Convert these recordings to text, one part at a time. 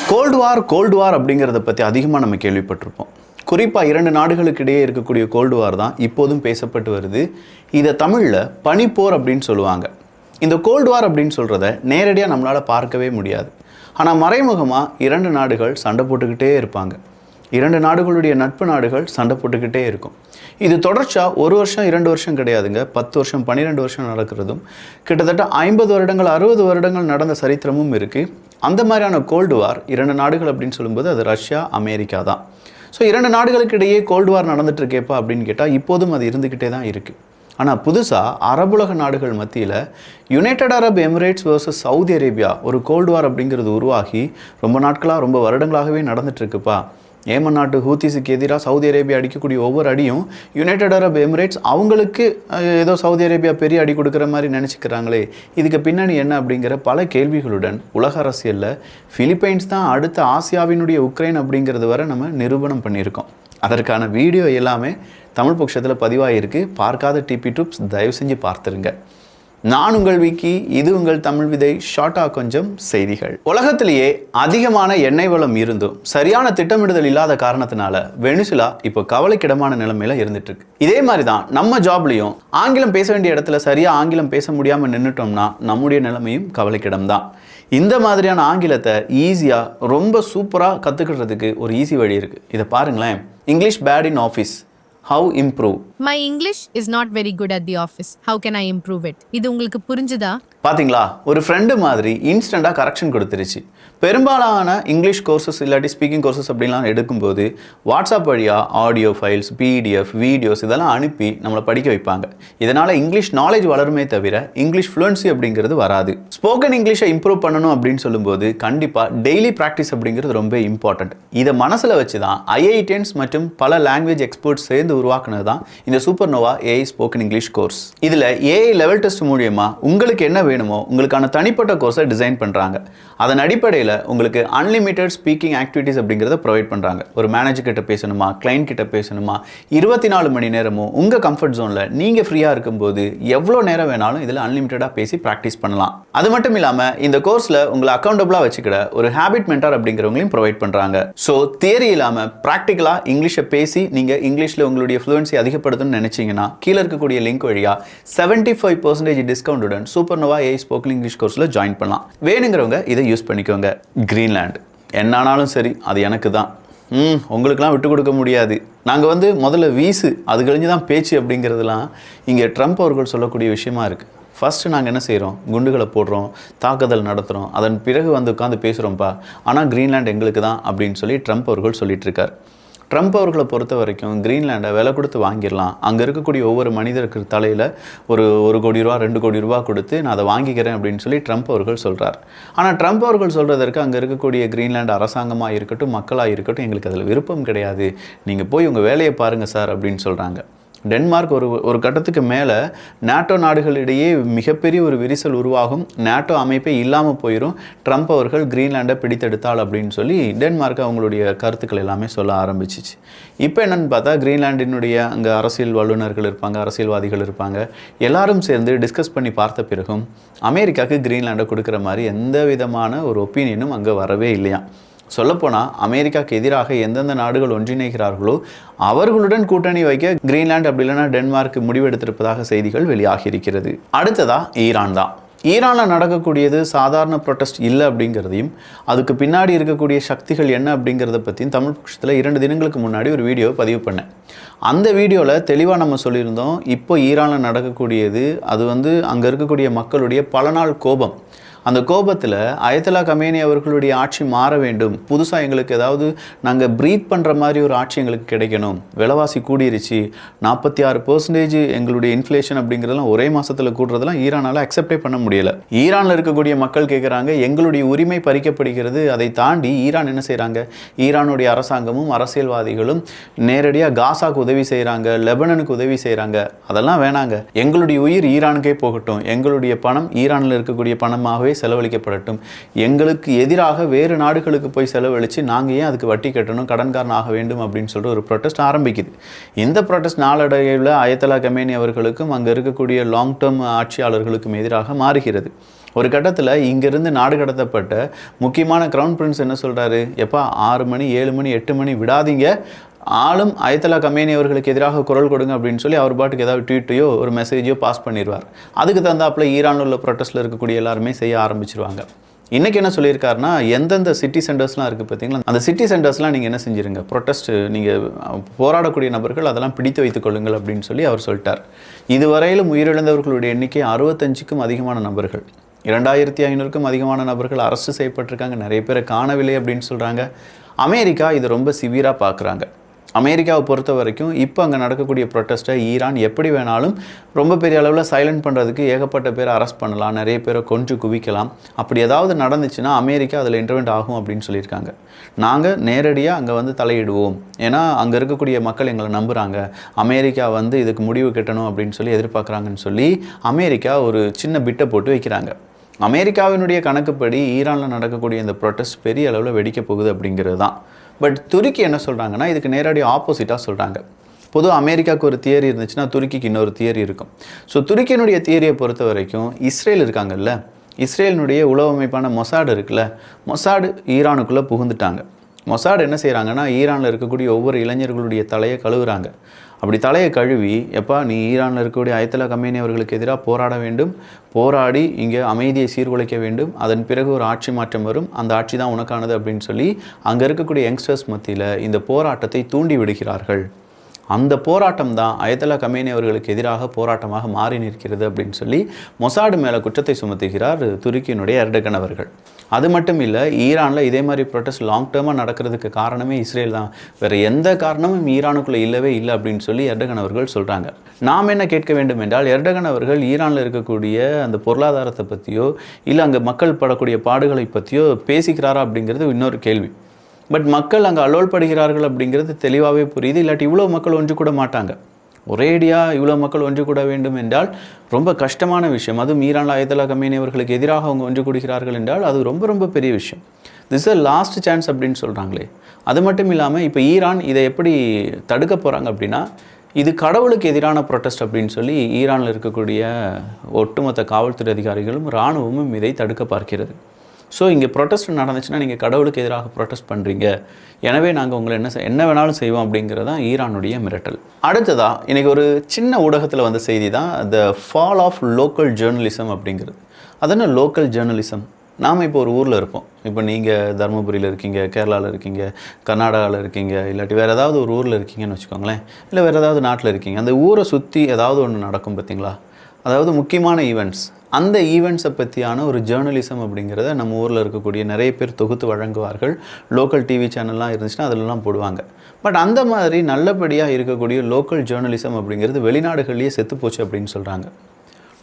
Gold வார் அப்படிங்கிறத பற்றி அதிகமாக நம்ம கேள்விப்பட்டிருப்போம். குறிப்பாக 2 நாடுகளுக்கு இடையே இருக்கக்கூடிய கோல்டு வார் தான் இப்போதும் பேசப்பட்டு வருது. இதை தமிழில் பனிப்போர் அப்படின்னு சொல்லுவாங்க. இந்த கோல்டு வார் அப்படின்னு சொல்கிறத நேரடியாக நம்மளால் பார்க்கவே முடியாது. ஆனால் மறைமுகமாக 2 நாடுகள் சண்டை போட்டுக்கிட்டே இருப்பாங்க. 2 நாடுகளுடைய நட்பு நாடுகள் சண்டை போட்டுக்கிட்டே இருக்கும். இது தொடர்ச்சியாக 1 வருஷம் 2 வருஷம் கிடையாதுங்க. 10 வருஷம் 12 வருஷம் நடக்கிறதும் கிட்டத்தட்ட 50 வருடங்கள் 60 வருடங்கள் நடந்த சரித்திரமும் இருக்குது. அந்த மாதிரியான கோல்டு வார் 2 நாடுகள் அப்படின்னு சொல்லும்போது அது ரஷ்யா அமெரிக்கா தான். ஸோ 2 நாடுகளுக்கு இடையே கோல்டு வார் நடந்துட்டு இருக்கேப்பா அப்படின்னு கேட்டால் இப்போதும் அது இருந்துக்கிட்டே தான் இருக்குது. ஆனால் புதுசாக அரபுலக நாடுகள் மத்தியில் United Arab Emirates versus Saudi Arabia ஒரு கோல்டு வார் அப்படிங்கிறது உருவாகி ரொம்ப நாட்களாக ரொம்ப வருடங்களாகவே நடந்துட்டுருக்குப்பா. ஏமன் நாட்டு ஹூத்திஸுக்கு எதிராக சவுதி அரேபியா அடிக்கக்கூடிய ஒவ்வொரு அடியும் யுனைடெட் அரப் எமிரேட்ஸ் அவங்களுக்கு ஏதோ சவுதி அரேபியா பெரிய அடி கொடுக்குற மாதிரி நினச்சிக்கிறாங்களே, இதுக்கு பின்னணி என்ன அப்படிங்கிற பல கேள்விகளுடன் உலக அரசியலில் ஃபிலிப்பைன்ஸ் தான் அடுத்த ஆசியாவினுடைய உக்ரைன் அப்படிங்கிறது வரை நம்ம நிரூபணம் பண்ணியிருக்கோம். அதற்கான வீடியோ எல்லாமே தமிழ் பட்சத்தில் பதிவாகிருக்கு. பார்க்காத டிபி டிப்ஸ் தயவு செஞ்சு பார்த்துருங்க. நான் உங்கள் விக்கி, இது உங்கள் தமிழ் விதை. ஷார்ட்டாக கொஞ்சம் செய்திகள். உலகத்திலேயே அதிகமான எண்ணெய் வளம் இருந்தும் சரியான திட்டமிடுதல் இல்லாத காரணத்தினால வெனிசுலா இப்போ கவலைக்கிடமான நிலைமையில இருந்துட்டு இருக்கு. இதே மாதிரி தான் நம்ம ஜாப்லையும் ஆங்கிலம் பேச வேண்டிய இடத்துல சரியாக ஆங்கிலம் பேச முடியாமல் நின்றுட்டோம்னா நம்முடைய நிலைமையும் கவலைக்கிடம் தான். இந்த மாதிரியான ஆங்கிலத்தை ஈஸியாக ரொம்ப சூப்பராக கற்றுக்கிறதுக்கு ஒரு ஈஸி வழி இருக்குது. இதை பாருங்களேன். English bad in office, how improve. My English is not very good at the office. How can I improve it? இது உங்களுக்கு புரிஞ்சுதா? பார்த்தீங்களா, ஒரு ஃப்ரெண்டு மாதிரி இன்ஸ்டண்ட்டாக கரெக்ஷன் கொடுத்துருச்சு. பெரும்பாலான இங்கிலீஷ் கோர்சஸ் இல்லாட்டி ஸ்பீக்கிங் கோர்சஸ் அப்படிலாம் எடுக்கும்போது வாட்ஸ்அப் வழியாக ஆடியோ ஃபைல்ஸ், பிடிஎஃப், வீடியோஸ் இதெல்லாம் அனுப்பி நம்மளை படிக்க வைப்பாங்க. இதனால் இங்கிலீஷ் நாலேஜ் வளருமே தவிர இங்கிலீஷ் ஃப்ளூயன்சி அப்படிங்கிறது வராது. ஸ்போக்கன் இங்கிலீஷை இம்ப்ரூவ் பண்ணணும் அப்படின்னு சொல்லும்போது கண்டிப்பாக டெய்லி ப்ராக்டிஸ் அப்படிங்கிறது ரொம்ப இம்பார்ட்டண்ட். இதை மனசில் வச்சு தான் ஐஐடியன்ஸ் மற்றும் பல லாங்குவேஜ் எக்ஸ்பர்ட்ஸ் சேர்ந்து உருவாக்குனது தான் இந்த supernova AI spoken English course. இதில் ஏஐ லெவல் டெஸ்ட் மூலியமாக உங்களுக்கு என்ன வேணுமோ உங்களுக்கான தனிப்பட்ட கோர்ஸை டிசைன் பண்ணுறாங்க. அதன் அடிப்படையில் உங்களுக்கு அன்லிமிட்டட் ஸ்பீக்கிங் ஆக்டிவிட்டிஸ் அப்படிங்கிறத ப்ரொவைட் பண்ணுறாங்க. ஒரு மேனேஜர் கிட்ட பேசணுமா, கிளைண்ட் கிட்ட பேசணுமா, 24 மணி நேரமும் உங்கள் கம்ஃபர்ட் ஜோனில் நீங்கள் ஃப்ரீயாக இருக்கும்போது எவ்வளோ நேரம் வேணாலும் இதில் அன்லிமிட்டடாக பேசி ப்ராக்டிஸ் பண்ணலாம். அது மட்டும் இல்லாமல் இந்த கோர்ஸில் உங்களை அக்கௌண்டபிளாக வச்சுக்கிட ஒரு ஹேபிட் மென்டார் அப்படிங்கிறவங்களையும் ப்ரொவைட் பண்ணுறாங்க. ஸோ தியரி இல்லாமல் ப்ராக்டிக்கலாக இங்கிலீஷை பேசி நீங்கள் இங்கிலீஷில் உங்களுடைய ஃப்ளூயன்சி அதிகப்படுத்தணும்னு நினச்சிங்கன்னா கீழே இருக்கக்கூடிய லிங்க் வழியாக 75% டிஸ்கவுண்டுடன் சூப்பர்னோவா ஏஐ ஸ்போக்கன் இங்கிலீஷ் கோர்ஸில் ஜாயின் பண்ணலாம். வேணுங்கிறவங்க இதை யூஸ் பண்ணிக்கோங்க. கிரீன்லாண்ட் என்னானாலும் சரி அது எனக்கு தான். உங்களுக்கெல்லாம் விட்டு கொடுக்க முடியாது. நாங்கள் முதல்ல வீசு, அது கழிஞ்சு தான் பேச்சு அப்படிங்கிறதுலாம் இங்கே ட்ரம்ப் அவர்கள் சொல்லக்கூடிய விஷயமா இருக்குது. ஃபஸ்ட்டு நாங்கள் என்ன செய்கிறோம், குண்டுகளை போடுறோம், தாக்குதல் நடத்துகிறோம், அதன் பிறகு உட்காந்து பேசுகிறோம்ப்பா, ஆனால் கிரீன்லாண்ட் எங்களுக்கு தான் அப்படின்னு சொல்லி ட்ரம்ப் அவர்கள் சொல்லிட்டு இருக்கார். ட்ரம்ப் அவர்களை பொறுத்த வரைக்கும் கிரீன்லாண்டை விலை கொடுத்து வாங்கிடலாம். அங்கே இருக்கக்கூடிய ஒவ்வொரு மனிதருக்கு தலையில் ஒரு கோடி ரூபா 2 கோடி ரூபா கொடுத்து நான் அதை வாங்கிக்கிறேன் அப்படின்னு சொல்லி ட்ரம்ப் அவர்கள் சொல்கிறார். ஆனால் ட்ரம்ப் அவர்கள் சொல்கிறதற்கு அங்கே இருக்கக்கூடிய கிரீன்லாண்ட் அரசாங்கமாக இருக்கட்டும், மக்களாக இருக்கட்டும், எங்களுக்கு அதில் விருப்பம் கிடையாது, நீங்கள் போய் உங்கள் வேலையை பாருங்கள் சார் அப்படின்னு சொல்கிறாங்க. டென்மார்க் ஒரு கட்டத்துக்கு மேலே நேட்டோ நாடுகளிடையே மிகப்பெரிய ஒரு விரிசல் உருவாகும், நேட்டோ அமைப்பே இல்லாமல் போயிடும், ட்ரம்ப் அவர்கள் கிரீன்லாண்டை பிடித்தெடுத்தாள் அப்படின்னு சொல்லி டென்மார்க் அவங்களுடைய கருத்துக்கள் எல்லாமே சொல்ல ஆரம்பிச்சிச்சு. இப்போ என்னென்னு பார்த்தா கிரீன்லாண்டினுடைய அங்கே அரசியல் வல்லுநர்கள் இருப்பாங்க, அரசியல்வாதிகள் இருப்பாங்க, எல்லாரும் சேர்ந்து டிஸ்கஸ் பண்ணி பார்த்த பிறகும் அமெரிக்காவுக்கு கிரீன்லாண்டை கொடுக்குற மாதிரி எந்த விதமான ஒரு ஒப்பீனியனும் அங்கே வரவே இல்லையா. சொல்லப்போனால் அமெரிக்காவுக்கு எதிராக எந்தெந்த நாடுகள் ஒன்றிணைகிறார்களோ அவர்களுடன் கூட்டணி வைக்க கிரீன்லாந்து அப்படி இல்லைன்னா டென்மார்க் முடிவெடுத்திருப்பதாக செய்திகள் வெளியாகி இருக்கிறது. அடுத்ததாக ஈரான் தான். ஈரானில் நடக்கக்கூடியது சாதாரண ப்ரொட்டஸ்ட் இல்லை அப்படிங்கிறதையும் அதுக்கு பின்னாடி இருக்கக்கூடிய சக்திகள் என்ன அப்படிங்கிறத பற்றியும் தமிழ் பட்சத்தில் 2 தினங்களுக்கு முன்னாடி ஒரு வீடியோ பதிவு பண்ணேன். அந்த வீடியோவில் தெளிவாக நம்ம சொல்லியிருந்தோம், இப்போ ஈரானில் நடக்கக்கூடியது அது அங்கே இருக்கக்கூடிய மக்களுடைய பல நாள் கோபம். அந்த கோபத்தில் அயத்தலா கமேனி அவர்களுடைய ஆட்சி மாற வேண்டும், புதுசாக எங்களுக்கு ஏதாவது நாங்கள் ப்ரீத் பண்ணுற மாதிரி ஒரு ஆட்சி எங்களுக்கு கிடைக்கணும், விலைவாசி கூடிருச்சு, 46% எங்களுடைய இன்ஃப்ளேஷன் அப்படிங்கிறதெல்லாம் ஒரே மாதத்தில் கூடுறதெல்லாம் ஈரானால் அக்செப்டே பண்ண முடியலை. ஈரானில் இருக்கக்கூடிய மக்கள் கேட்குறாங்க, எங்களுடைய உரிமை பறிக்கப்படுகிறது. அதை தாண்டி ஈரான் என்ன செய்கிறாங்க, ஈரானுடைய அரசாங்கமும் அரசியல்வாதிகளும் நேரடியாக காசாக்கு உதவி செய்கிறாங்க, லெபனனுக்கு உதவி செய்கிறாங்க. அதெல்லாம் வேணாங்க, எங்களுடைய உயிர் ஈரானுக்கே போகட்டும், எங்களுடைய பணம் ஈரானில் இருக்கக்கூடிய பணமாகவே செலவழிக்கப்படட்டும், எங்களுக்கு எதிராக வேறு நாடுகளுக்கு போய் செலவழித்து நாங்கள் ஏன் அதுக்கு வட்டி கட்டணும், கடன்காரன் ஆக வேண்டும் அப்படின்னு சொல்லிட்டு ஒரு ப்ரொட்டஸ்ட் ஆரம்பிக்குது. இந்த ப்ரொட்டஸ்ட் நாளடைவில் அயத்தலா கமேனி அவர்களுக்கும் அங்கே இருக்கக்கூடிய லாங் டேர்ம் ஆட்சியாளர்களுக்கும் எதிராக மாறுகிறது. ஒரு கட்டத்தில் இங்கேருந்து நாடு கடத்தப்பட்ட முக்கியமான க்ரௌன் பிரின்ஸ் என்ன சொல்கிறாரு, எப்பா 6 மணி 7 மணி 8 மணி விடாதீங்க, ஆளும் அயத்தலா கமேனி அவர்களுக்கு எதிராக குரல் கொடுங்க அப்படின்னு சொல்லி அவர் பாட்டுக்கு ஏதாவது ட்வீட்டையோ ஒரு மெசேஜோ பாஸ் பண்ணிடுவார். அதுக்கு தகுந்தாப்புல ஈரானில் உள்ள ப்ரொட்டஸ்ட்டில் இருக்கக்கூடிய எல்லாருமே செய்ய ஆரம்பிச்சிருவாங்க. இன்றைக்கி என்ன சொல்லியிருக்காருன்னா, எந்தெந்த சிட்டி சென்டர்ஸ்லாம் இருக்குது பார்த்தீங்களா, அந்த சிட்டி சென்டர்ஸ்லாம் நீங்கள் என்ன செஞ்சுருங்க, ப்ரொட்டஸ்ட் நீங்கள் போராடக்கூடிய நபர்கள் அதெல்லாம் பிடித்து வைத்துக் கொள்ளுங்கள் அப்படின்னு சொல்லி அவர் சொல்லிட்டார். இதுவரையிலும் உயிரிழந்தவர்களுடைய எண்ணிக்கை 65க்கும் அதிகமான நபர்கள், 2500க்கும் அதிகமான நபர்கள் அரெஸ்ட் செய்யப்பட்டிருக்காங்க. நிறைய பேரை காணவில்லை அப்படின்னு சொல்கிறாங்க. அமெரிக்கா இதை ரொம்ப சிவியராக பார்க்குறாங்க. அமெரிக்காவை பொறுத்த வரைக்கும் இப்போ அங்கே நடக்கக்கூடிய ப்ரொட்டஸ்ட்டை ஈரான் எப்படி வேணாலும் ரொம்ப பெரிய அளவில் சைலண்ட் பண்ணுறதுக்கு ஏகப்பட்ட பேரை அரெஸ்ட் பண்ணலாம், நிறைய பேரை கொன்று குவிக்கலாம். அப்படி ஏதாவது நடந்துச்சுன்னா அமெரிக்கா அதில் இன்டர்வென்ட் ஆகும் அப்படின்னு சொல்லியிருக்காங்க. நாங்கள் நேரடியாக அங்கே வந்து தலையிடுவோம், ஏன்னா அங்கே இருக்கக்கூடிய மக்கள் எங்களை நம்புகிறாங்க, அமெரிக்கா வந்து இதுக்கு முடிவு கட்டணும் அப்படின்னு சொல்லி எதிர்பார்க்குறாங்கன்னு சொல்லி அமெரிக்கா ஒரு சின்ன பிட்டை போட்டு வைக்கிறாங்க. அமெரிக்காவினுடைய கணக்குப்படி ஈரானில் நடக்கக்கூடிய இந்த ப்ரொட்டஸ்ட் பெரிய அளவில் வெடிக்க போகுது அப்படிங்கிறது தான். பட் துருக்கி என்ன சொல்கிறாங்கன்னா, இதுக்கு நேரடி ஆப்போசிட்டாக சொல்கிறாங்க. பொதுவாக அமெரிக்காவுக்கு ஒரு தியரி இருந்துச்சுன்னா துருக்கிக்கு இன்னொரு தியரி இருக்கும். ஸோ துருக்கியினுடைய தியரியை பொறுத்த வரைக்கும் இஸ்ரேல் இருக்காங்கல்ல, இஸ்ரேலினுடைய உளவு அமைப்பான மொசாடு இருக்குல்ல, மொசாடு ஈரானுக்குள்ளே புகுந்துட்டாங்க. மொசாடு என்ன செய்கிறாங்கன்னா, ஈரானில் இருக்கக்கூடிய ஒவ்வொரு இளைஞர்களுடைய தலையை கழுவுறாங்க. அப்படி தலையை கழுவி, எப்பா நீ ஈரானில் இருக்கக்கூடிய அயத்தலா கமேனி அவர்களுக்கு எதிராக போராட வேண்டும், போராடி இங்கே அமைதியை சீர்குலைக்க வேண்டும், அதன் பிறகு ஒரு ஆட்சி மாற்றம் வரும், அந்த ஆட்சி தான் உனக்கானது அப்படின்னு சொல்லி அங்கே இருக்கக்கூடிய யங்ஸ்டர்ஸ் மத்தியில் இந்த போராட்டத்தை தூண்டி விடுகிறார்கள். அந்த போராட்டம் தான் அயத்தலா கமேனி அவர்களுக்கு எதிராக போராட்டமாக மாறி நிற்கிறது அப்படின்னு சொல்லி மொசாடு மேலே குற்றத்தை சுமத்துகிறார் துருக்கியினுடைய எர்டகன் அவர்கள். அது மட்டும் இல்லை, ஈரானில் இதே மாதிரி ப்ரொட்டஸ்ட் லாங் டேர்மாக நடக்கிறதுக்கு காரணமே இஸ்ரேல் தான், வேறு எந்த காரணமும் ஈரானுக்குள்ளே இல்லவே இல்லை அப்படின்னு சொல்லி எர்டகன் அவர்கள் சொல்கிறாங்க. நாம் என்ன கேட்க வேண்டும் என்றால், எர்டகன் அவர்கள் ஈரானில் இருக்கக்கூடிய அந்த பொருளாதாரத்தை பற்றியோ இல்லை அங்கே மக்கள் படக்கூடிய பாடுகளை பற்றியோ பேசிக்கிறாரா அப்படிங்கிறது இன்னொரு கேள்வி. பட் மக்கள் அங்கே அலோல்படுகிறார்கள் அப்படிங்கிறது தெளிவாகவே புரியுது. இல்லாட்டி இவ்வளோ மக்கள் ஒன்று கூட மாட்டாங்க. ஒரேடியாக இவ்வளோ மக்கள் ஒன்று கூட வேண்டும் என்றால் ரொம்ப கஷ்டமான விஷயம். அதுவும் ஈரானில் அயத்தலா கமேனி அவர்களுக்கு எதிராக அவங்க ஒன்று கூடுகிறார்கள் என்றால் அது ரொம்ப ரொம்ப பெரிய விஷயம். திஸ் அ லாஸ்ட் சான்ஸ் அப்படின்னு சொல்கிறாங்களே. அது மட்டும் இல்லாமல் இப்போ ஈரான் இதை எப்படி தடுக்க போகிறாங்க அப்படின்னா, இது கடவுளுக்கு எதிரான ப்ரொட்டஸ்ட் அப்படின்னு சொல்லி ஈரானில் இருக்கக்கூடிய ஒட்டுமொத்த காவல்துறை அதிகாரிகளும் இராணுவமும் இதை தடுக்க பார்க்கிறது. ஸோ இங்கே ப்ரொட்டஸ்ட் நடந்துச்சுன்னா நீங்கள் கடவுளுக்கு எதிராக ப்ரொட்டஸ்ட் பண்ணுறீங்க, எனவே நாங்கள் உங்களை என்ன வேணாலும் செய்வோம் அப்படிங்கிறது தான் ஈரானுடைய மிரட்டல். அடுத்ததாக இன்றைக்கி ஒரு சின்ன ஊடகத்தில் வந்த செய்தி தான் the fall of local journalism அப்படிங்கிறது. அதனால் லோக்கல் ஜேர்னலிசம், நாம் இப்போ ஒரு ஊரில் இருப்போம், இப்போ நீங்கள் தருமபுரியில் இருக்கீங்க, கேரளாவில் இருக்கீங்க, கர்நாடகாவில் இருக்கீங்க, இல்லாட்டி வேறு ஏதாவது ஒரு ஊரில் இருக்கீங்கன்னு வச்சுக்கோங்களேன், இல்லை வேறு ஏதாவது நாட்டில் இருக்கீங்க, அந்த ஊரை சுற்றி ஏதாவது ஒன்று நடக்கும் பார்த்தீங்களா, அதாவது முக்கியமான ஈவெண்ட்ஸ், அந்த ஈவெண்ட்ஸை பற்றியான ஒரு ஜேர்னலிசம் அப்படிங்கிறத நம்ம ஊரில் இருக்கக்கூடிய நிறைய பேர் தொகுத்து வழங்குவார்கள். லோக்கல் டிவி சேனல்லாம் இருந்துச்சுன்னா அதிலெல்லாம் போடுவாங்க. பட் அந்த மாதிரி நல்லபடியாக இருக்கக்கூடிய லோக்கல் ஜேர்னலிசம் அப்படிங்கிறது வெளிநாடுகள்லேயே செத்து போச்சு அப்படின்னு சொல்கிறாங்க.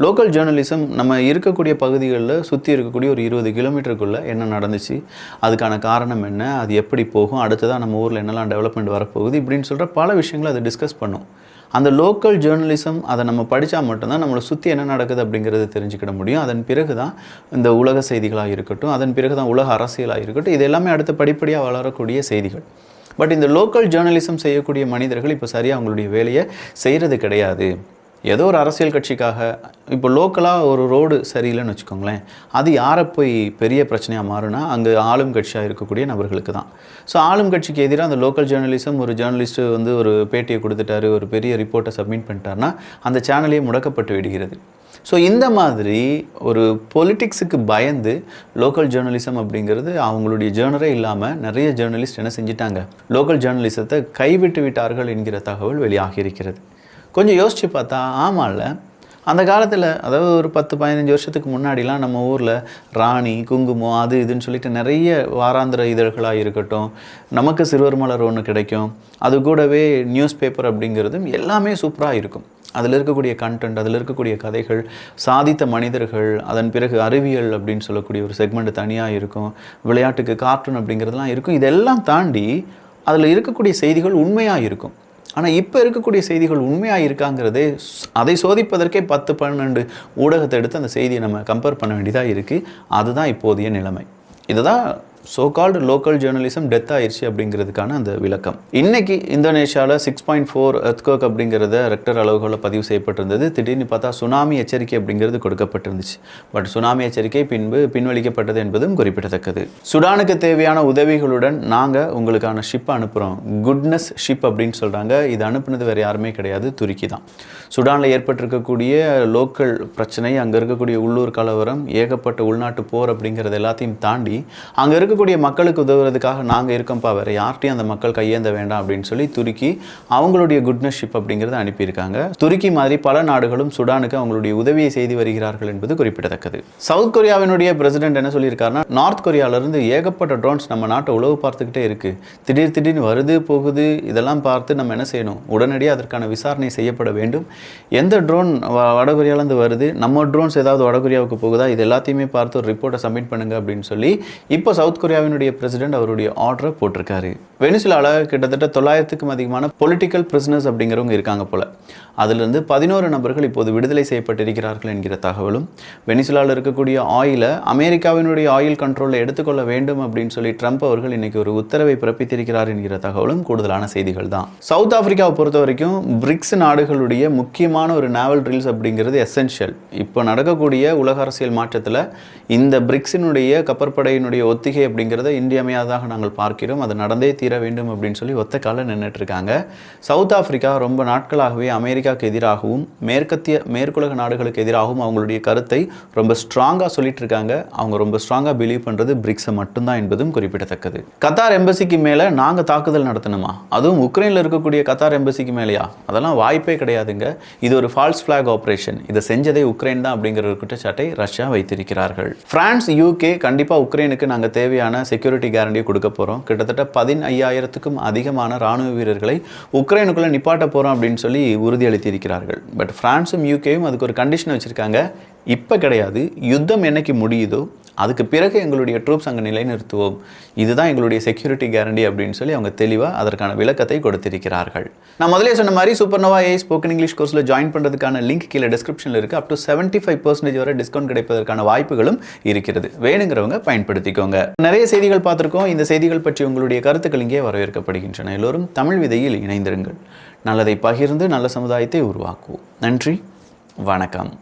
லோக்கல் ஜேர்னலிசம் நம்ம இருக்கக்கூடிய பகுதிகளில் சுற்றி இருக்கக்கூடிய ஒரு 20 கிலோமீட்டருக்குள்ளே என்ன நடந்துச்சு, அதுக்கான காரணம் என்ன, அது எப்படி போகும், அடுத்ததாக நம்ம ஊரில் என்னெல்லாம் டெவலப்மெண்ட் வரப்போகுது இப்படின்னு சொல்கிற பல விஷயங்களை அதை டிஸ்கஸ் பண்ணும். அந்த லோக்கல் ஜேர்னலிசம் அதை நம்ம படித்தா மட்டும்தான் நம்மளை சுற்றி என்ன நடக்குது அப்படிங்கிறது தெரிஞ்சுக்கிட முடியும். அதன் பிறகு தான் இந்த உலக செய்திகளாக இருக்கட்டும், அதன் பிறகு தான் உலக அரசியலாக இருக்கட்டும், இது எல்லாமே அடுத்த படிப்படியாக வளரக்கூடிய செய்திகள். பட் இந்த லோக்கல் ஜேர்னலிசம் செய்யக்கூடிய மனிதர்கள் இப்போ சரியாக அவங்களுடைய வேலையை செய்கிறது கிடையாது. ஏதோ ஒரு அரசியல் கட்சிக்காக இப்போ லோக்கலாக ஒரு ரோடு சரியில்லைன்னு வச்சுக்கோங்களேன், அது யாரை போய் பெரிய பிரச்சனையாக மாறுனா அங்கே ஆளும் கட்சியாக இருக்கக்கூடிய நபர்களுக்கு தான். ஸோ ஆளும் கட்சிக்கு எதிராக அந்த லோக்கல் ஜேர்னலிசம், ஒரு ஜேர்னலிஸ்ட்டு வந்து ஒரு பேட்டியை கொடுத்துட்டாரு, ஒரு பெரிய ரிப்போர்ட்டை சப்மிட் பண்ணிட்டாருன்னா அந்த சேனலே முடக்கப்பட்டு விடுகிறது. ஸோ இந்த மாதிரி ஒரு பொலிட்டிக்ஸுக்கு பயந்து லோக்கல் ஜேர்னலிசம் அப்படிங்கிறது அவங்களுடைய ஜேர்னரே இல்லாமல் நிறைய ஜேர்னலிஸ்ட் என்ன செஞ்சிட்டாங்க, லோக்கல் ஜேர்னலிசத்தை கைவிட்டு விட்டார்கள் என்கிற தகவல் வெளியாகி இருக்கிறது. கொஞ்சம் யோசித்து பார்த்தா ஆமாம்ல, அந்த காலத்தில் அதாவது ஒரு 10-15 வருஷத்துக்கு முன்னாடிலாம் நம்ம ஊரில் ராணி, குங்குமம், அது இதுன்னு சொல்லிட்டு நிறைய வாராந்திர இதழ்களாக இருக்கட்டும், நமக்கு சிறுவர் மலர் ஒன்று கிடைக்கும், அது கூடவே நியூஸ் பேப்பர் அப்படிங்கிறதும் எல்லாமே சூப்பராக இருக்கும். அதில் இருக்கக்கூடிய கண்டென்ட், அதில் இருக்கக்கூடிய கதைகள், சாதித்த மனிதர்கள், அதன் பிறகு அறிவியல் அப்படின்னு சொல்லக்கூடிய ஒரு செக்மெண்ட் தனியாக இருக்கும், விளையாட்டுக்கு கார்ட்டூன் அப்படிங்கிறதுலாம் இருக்கும். இதெல்லாம் தாண்டி அதில் இருக்கக்கூடிய செய்திகள் உண்மையாக இருக்கும். ஆனால் இப்போ இருக்கக்கூடிய செய்திகள் உண்மையாக இருக்காங்கிறதே அதை சோதிப்பதற்கே 10-12 ஊடகத்தை எடுத்து அந்த செய்தியை நம்ம கம்பேர் பண்ண வேண்டியதாக இருக்குது. அதுதான் இப்போதைய நிலைமை. இதை தான் so called local journalism death ஆயிடுச்சு அப்படிங்கிறதுக்கான அந்த விளக்கம். இன்னைக்கு இந்தோனேஷியாவில் 6.4 எர்த்குவேக் அப்படிங்கிறத ரெக்டர் அளவுகளில் பதிவு செய்யப்பட்டிருந்தது. திடீர்னு பார்த்தா சுனாமி எச்சரிக்கை அப்படிங்கிறது கொடுக்கப்பட்டிருந்துச்சு. பட் சுனாமி எச்சரிக்கை பின்வலிக்கப்பட்டது என்பதும் குறிப்பிடத்தக்கது. சுடானுக்கு தேவையான உதவிகளுடன் நாங்கள் உங்களுக்கான ஷிப் அனுப்புகிறோம். குட்னஸ் ஷிப் அப்படின்னு சொல்கிறாங்க. இது அனுப்புனது வேறு யாருமே கிடையாது, துருக்கி தான். சுடானில் ஏற்பட்டிருக்கக்கூடிய லோக்கல் பிரச்சனை, அங்கே இருக்கக்கூடிய உள்ளூர் கலவரம், ஏகப்பட்ட உள்நாட்டு போர் அப்படிங்கிறது எல்லாத்தையும் தாண்டி அங்கே இருக்கக்கூடிய மக்களுக்கு உதவுறதுக்காக நாங்கள் இருக்கோம்ப்பா, வேறு யார்ட்டையும் அந்த மக்கள் கையேந்த வேண்டாம் அப்படின்னு சொல்லி துருக்கி அவங்களுடைய குட்னஸ் ஷிப் அப்படிங்கிறத அனுப்பியிருக்காங்க. துருக்கி மாதிரி பல நாடுகளும் சுடானுக்கு அவங்களுடைய உதவியை செய்து வருகிறார்கள் என்பது குறிப்பிடத்தக்கது. சவுத் கொரியாவினுடைய பிரசிடென்ட் என்ன சொல்லியிருக்காருன்னா, நார்த் கொரியாவிலிருந்து ஏகப்பட்ட ட்ரோன்ஸ் நம்ம நாட்டை உளவு பார்த்துக்கிட்டே இருக்குது, திடீர்னு வருது போகுது, இதெல்லாம் பார்த்து நம்ம என்ன செய்யணும், உடனடியாக அதற்கான விசாரணை செய்யப்பட வேண்டும். எந்த ட்ரோன் வடகொரியாவிலேருந்து வருது, நம்ம ட்ரோன்ஸ் ஏதாவது வடகொரியாவுக்கு போகுதா, இது எல்லாத்தையுமே பார்த்து ஒரு ரிப்போர்ட்டை சப்மிட் பண்ணுங்க அப்படின்னு சொல்லி இப்போ சவுத் கொரியாவினுடைய பிரசிடென்ட் அவருடைய ஆர்டரை போட்டிருக்காரு. வெனிசுலாவில் கிட்டத்தட்ட 900க்கும் அதிகமான பொலிட்டிக்கல் பிரிசனர்ஸ் அப்படிங்கிறவங்க இருக்காங்க போல. அதிலிருந்து 11 நபர்கள் இப்போது விடுதலை செய்யப்பட்டிருக்கிறார்கள் என்கிற தகவலும், வெனிசுலாவில் இருக்கக்கூடிய ஆயிலை அமெரிக்காவினுடைய ஆயில் கண்ட்ரோலில் எடுத்துக்கொள்ள வேண்டும் அப்படின்னு சொல்லி ட்ரம்ப் அவர்கள் இன்னைக்கு ஒரு உத்தரவை பிறப்பித்திருக்கிறார் என்கிற தகவலும் கூடுதலான செய்திகள் தான். சவுத் ஆப்பிரிக்காவை பொறுத்த வரைக்கும் பிரிக்ஸ் நாடுகளுடைய முக்கியமான ஒரு நேவல் ட்ரில்ஸ் அப்படிங்கிறது எசென்ஷியல். இப்போ நடக்கக்கூடிய உலக அரசியல் மாற்றத்தில் இந்த பிரிக்ஸினுடைய கப்பற்படையினுடைய ஒத்திகை அப்படிங்கிறத இன்றியமையாதாக நாங்கள் பார்க்கிறோம். அது நடந்தே தீர வேண்டும் அப்படின்னு சொல்லி ஒத்த கால நின்றுட்டு இருக்காங்க. சவுத் ஆப்பிரிக்கா ரொம்ப நாட்களாகவே அமெரிக்காவுக்கு எதிராகவும் மேற்குலக நாடுகளுக்கு எதிராகவும் அவங்களுடைய கருத்தை ரொம்ப ஸ்ட்ராங்காக சொல்லிட்டு இருக்காங்க. அவங்க ரொம்ப ஸ்ட்ராங்காக பிலீவ் பண்ணுறது பிரிக்ஸை மட்டும்தான் என்பதும் குறிப்பிடத்தக்கது. கத்தார் எம்பசிக்கு மேலே நாங்கள் தாக்குதல் நடத்தணுமா, அதுவும் உக்ரைனில் இருக்கக்கூடிய கத்தார் எம்பசிக்கு மேலேயா, அதெல்லாம் வாய்ப்பே கிடையாதுங்க. இது ஒரு ஃபால்ஸ் ஃபிளாக் ஆப்ரேஷன், இதை செஞ்சதே உக்ரைன் தான் அப்படிங்கிற ஒரு குற்றச்சாட்டை ரஷ்யா வைத்திருக்கிறார்கள். பிரான்ஸ், யூகே கண்டிப்பாக உக்ரைனுக்கு நாங்கள் தேவையான செக்யூரிட்டி கேரண்டியை கொடுக்க போகிறோம். கிட்டத்தட்ட 15,000க்கும் அதிகமான ராணுவ வீரர்களை உக்ரைனுக்குள்ளே நிப்பாட்ட போகிறோம் அப்படின்னு சொல்லி உறுதியளித்திருக்கிறார்கள். பட் பிரான்ஸும் யூகேயும் அதுக்கு ஒரு கண்டிஷன் வச்சுருக்காங்க. இப்போ கிடையாது, யுத்தம் என்னைக்கு முடியுதோ அதுக்கு பிறகு எங்களுடைய ட்ரூப்ஸ் அங்கே நிலைநிறுத்துவோம், இதுதான் எங்களுடைய செக்யூரிட்டி கேரண்டி அப்படின்னு சொல்லி அவங்க தெளிவாக அதற்கான விளக்கத்தை கொடுத்திருக்கிறார்கள். நான் முதலே சொன்ன மாதிரி சூப்பர்னோவா AI ஸ்போக்கன் இங்கிலீஷ் கோர்ஸில் ஜாயின் பண்ணுறதுக்கான லிங்க் கீழே டிஸ்கிரிப்ஷனில் இருக்குது. அப் டு 75% வரை டிஸ்கவுண்ட் கிடைப்பதற்கான வாய்ப்புகளும் இருக்கிறது. வேணுங்கிறவங்க பயன்படுத்திக்கோங்க. நிறைய செய்திகள் பார்த்துருக்கோம். இந்த செய்திகள் பற்றி உங்களுடைய கருத்துக்கள் இங்கே வரவேற்கப்படுகின்றன. எல்லோரும் தமிழ் விதையில் இணைந்திருங்கள். நல்லதை பகிர்ந்து நல்ல சமுதாயத்தை உருவாக்குவோம். நன்றி, வணக்கம்.